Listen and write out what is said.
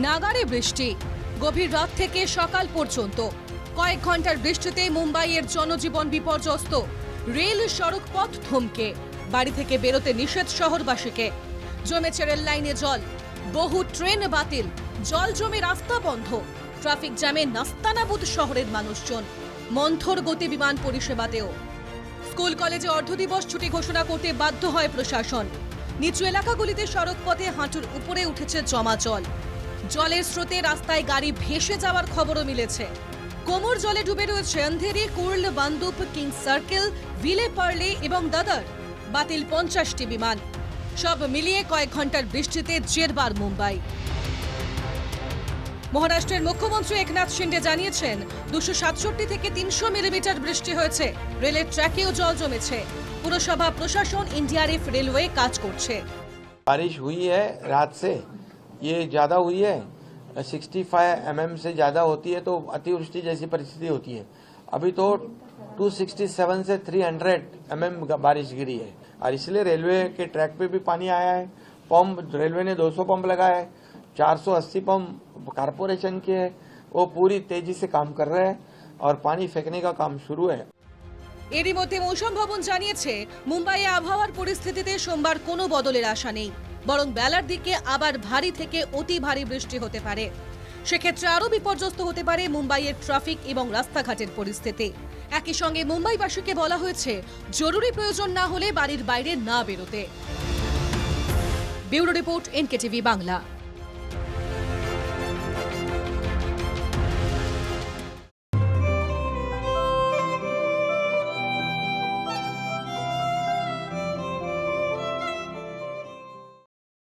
নাগারে বৃষ্টি, গভীর রাত থেকে সকাল পর্যন্ত কয়েক ঘন্টার বৃষ্টিতে মুম্বাইয়ের জনজীবন বিপর্যস্ত। রেল সড়ক পথ থমকে, বাড়ি থেকে বেরোতে নিষেধ শহরবাসীকে। জমেছে রেল লাইনে জল, বহু ট্রেন বাতিল, জল জমে রাস্তা বন্ধ, ট্রাফিক জ্যামে নাস্তানাবুদ শহরের মানুষজন। মন্থর গতি বিমান পরিষেবাতেও। স্কুল কলেজে অর্ধদিবস ছুটি ঘোষণা করতে বাধ্য হয় প্রশাসন। নিচু এলাকাগুলিতে সড়ক পথে হাঁটুর উপরে উঠেছে জমা জল। জলের স্রোতে রাস্তায় গাড়ি ভেসে যাওয়ার খবরও মিলেছে। কোমর জলে ডুবে রয়েছে অন্ধেরি, কুর্ল, বান্দুপ, কিংস সার্কেল, ভিলে পার্লে এবং দাদর। বাতিল 50টি বিমান। সব মিলিয়ে কয়েক ঘন্টার বৃষ্টিতে জেরবার মুম্বাই। মহারাষ্ট্রের মুখ্যমন্ত্রী একনাথ শিন্ডে জানিয়েছেন 267 থেকে 300 মিলিমিটার বৃষ্টি হয়েছে। রেলের ট্র্যাকেও জল জমেছে। পুরসভা প্রশাসন এনডিআরএফ রেলওয়ে কাজ করছে। बारिश हुई है रात से, ये ज्यादा हुई है। 65 mm से ज्यादा होती है तो अतिवृष्टि जैसी परिस्थिति होती है। अभी तो 267 से 300 mm बारिश गिरी है और इसलिए रेलवे के ट्रैक पे भी पानी आया है। पंप रेलवे ने 200 पंप लगाया है, 480 पंप कारपोरेशन के है, वो पूरी तेजी से काम कर रहे हैं और पानी फेंकने का काम शुरू है। এরই মধ্যে মৌসুম ভবন জানিয়েছে মুম্বাইয়ে আবহাওয়ার পরিস্থিতিতে সোমবার কোনো বদলের আশা নেই, বরং বেলার দিকে আবার ভারী থেকে অতি ভারী বৃষ্টি হতে পারে। সেক্ষেত্রে আরও বিপর্যস্ত হতে পারে মুম্বাইয়ের ট্রাফিক এবং রাস্তাঘাটের পরিস্থিতি। একই সঙ্গে মুম্বাইবাসীকে বলা হয়েছে জরুরি প্রয়োজন না হলে বাড়ির বাইরে না বেরোতে। Bureau report, NKTV Bangla.